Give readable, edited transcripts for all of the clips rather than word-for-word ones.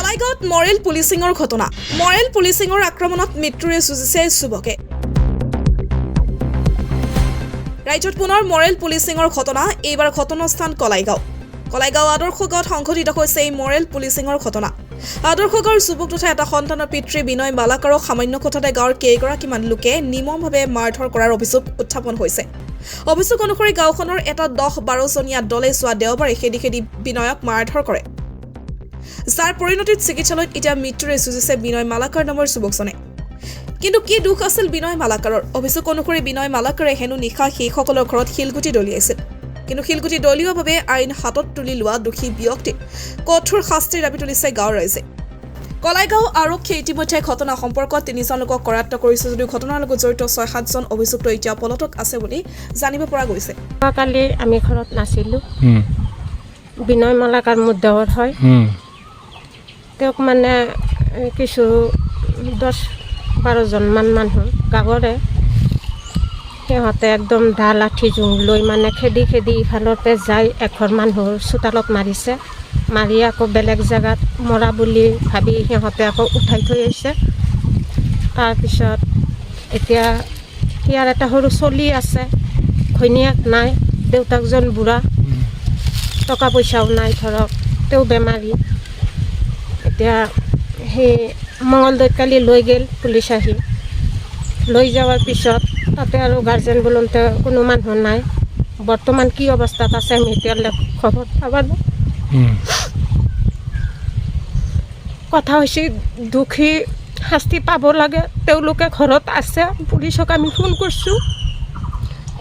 কলাইগাঁৱত Morrell পুলিচিঙৰ ঘটনা Morrell পুলিচিঙৰ আক্ৰমণত মৃত্যুৰে যুঁজিছে যুৱকে ৰাজ্যত পুনৰ মৰেল পুলিচিঙৰ ঘটনা এইবাৰ ঘটনাস্থান কলাইগাঁও আদৰ্শ গাঁৱত সংঘটিত হৈছে এই মৰেল পুলিচিঙৰ ঘটনা আদৰ্শ গাঁৱৰ যুৱক তথা এটা সন্তানৰ পিতৃ বিনয় মালাকাৰক সামান্য কথাতে গাঁৱৰ কেইগৰাকীমান লোকে নিৰ্মমভাৱে মাৰধৰ কৰাৰ অভিযোগ উত্থাপন হৈছে অভিযোগ অনুসৰি গাঁওখনৰ এটা 10-12 জনীয়া দলে যোৱা দেওবাৰে খেদি বিনয়ক মাৰধৰ কৰে যাৰ পৰিণতিত চিকিৎসালয়ত এতিয়া মৃত্যুৰে যুঁজিছে বিনয় মালাকাৰ নামৰ যুৱকজনে কিন্তু কি দুখ আছিল বিনয় মালাকাৰৰ অভিযোগ অনুসৰি বিনয় মালাকাৰে হেনো নিশা সেইসকলৰ ঘৰত শিলগুটি দলিয়াইছিল কিন্তু শিলগুটি দলিওৱাভাৱে আইন হাতত তুলি লোৱা দোষী ব্যক্তিক কঠোৰ শাস্তিৰ দাবী তুলিছে গাঁৱৰ ৰাইজে কলাইগাঁও আৰক্ষীয়ে ইতিমধ্যে ঘটনা সম্পৰ্কত 3জন লোকক কৰায়ত্ব কৰিছে যদিও ঘটনাৰ লগত জড়িত 6-7জন অভিযুক্ত এতিয়া পলাতক আছে বুলি জানিব পৰা গৈছে কালি আমি ঘৰত নাছিলোঁ বিনয় মালাকাৰ মোৰ দেৱৰ হয় তেওঁক মানে কিছু 10-12 জনমান মানুহ গাঁৱৰে সিহঁতে একদম দা লাঠি জোং লৈ মানে খেদি ইফালতে যাই এঘৰ মানুহৰ চোতালত মাৰিছে মাৰি আকৌ বেলেগ জেগাত মৰা বুলি ভাবি সিহঁতে আকৌ উঠাই থৈ আহিছে তাৰপিছত এতিয়া ইয়াৰ এটা সৰু চলি আছে ঘৈণীয়েক নাই দেউতাকজন বুঢ়া টকা পইচাও নাই ধৰক তেওঁ বেমাৰী এতিয়া সেই মঙলদৈত কালি লৈ গ'ল পুলিচ আহি লৈ যোৱাৰ পিছত তাতে আৰু গাৰ্জেন বোলোতে কোনো মানুহ নাই বৰ্তমান কি অৱস্থাত আছে আমি এতিয়ালৈ খবৰ পাব কথা হৈছে দুখী শাস্তি পাব লাগে তেওঁলোকে ঘৰত আছে পুলিচক আমি ফোন কৰিছোঁ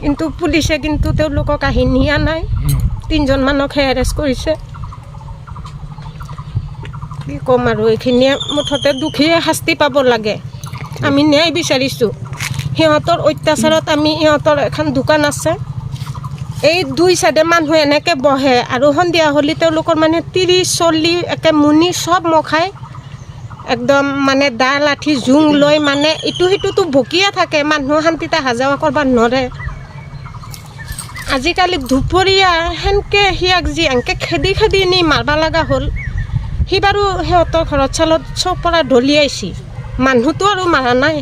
কিন্তু পুলিচে কিন্তু তেওঁলোকক আহি নিয়া নাই 3জন মানুহকহে এৰেষ্ট কৰিছে কি ক'ম আৰু এইখিনিয়ে মুঠতে দুখীয়ে শাস্তি পাব লাগে আমি ন্যায় বিচাৰিছোঁ সিহঁতৰ অত্যাচাৰত আমি সিহঁতৰ এখন দোকান আছে এই দুই চাইডে মানুহ এনেকৈ বহে আৰু সন্ধিয়া হ'লে তেওঁলোকৰ মানে 30-40 একে মুনি চব মখায় একদম মানে দা লাঠি জোং লৈ মানে ইটো সিটোতো ভকিয়ে থাকে মানুহ শান্তিতে হাজাৱা কৰিব নোৱাৰে আজিকালি দুপৰীয়া সেনেকৈ সিয়াক যি এনেকৈ খেদি নি মাৰিব লগা হ'ল সি বাৰু সিহঁতৰ ঘৰত চালত চব পৰা দলিয়াইছে মানুহটো আৰু মাৰা নাই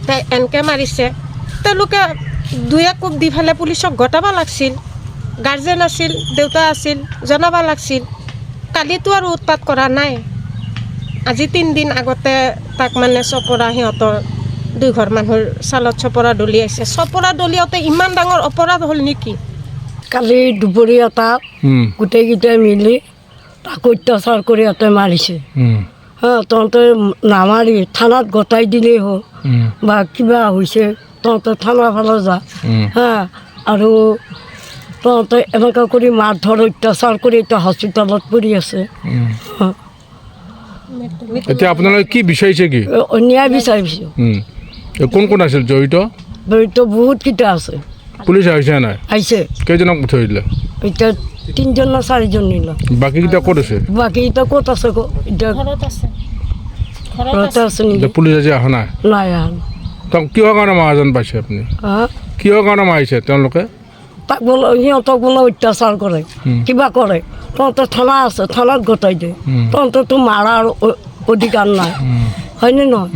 তাই এনেকৈ মাৰিছে তেওঁলোকে 2 কোপ দি পেলাই পুলিচক গতাব লাগিছিল গাৰ্জেন আছিল দেউতা আছিল জনাব লাগিছিল কালিতো আৰু উৎপাত কৰা নাই আজি 3 দিন আগতে তাক মানে চপৰা সিহঁতৰ 2 ঘৰ মানুহৰ চালত চপৰা দলিয়াইছে চপৰা দলিয়াওঁতে ইমান ডাঙৰ অপৰাধ হ'ল নেকি কালি দুপৰীয়া তাক গোটেইকেইটাই মিলি তাক অত্যাচাৰ কৰি সিহঁতে মাৰিছে তহঁতে নামাৰি থানাত গতাই দিলেই হ'ল বা কিবা হৈছে তহঁতে থানাৰ ফালে যা আৰু তহঁতে এনেকুৱা কৰি মাৰধৰ অত্যাচাৰ কৰি এতিয়া হস্পিটেলত পৰি আছে এতিয়া আপোনালোকে কি বিচাৰিছে কি ন্যায় বিচাৰিছোঁ কোন আছিল জড়িত বহুতকেইটা আছে পুলিচ আহিছে নাই আহিছে কেইজনক পঠাই দিলে এতিয়া 3জন না 4জন নিলে বাকীকেইটা ক'ত আছে বাকীকেইটা ক'ত আছে এতিয়া ঘৰতে আছে নেকি পুলিচ আজি অহা নাই নাই কিহৰ কাৰণে মাৰজন পাইছে আপুনি কিহৰ কাৰণে মাৰিছে তেওঁলোকে তাক বোলে সিহঁতক বোলে অত্যাচাৰ কৰে কিবা কৰে তহঁতে থানা আছে থানাত গতাই দিয়ে তহঁতেতো মাৰাৰ অধিকাৰ নাই হয়নে নহয়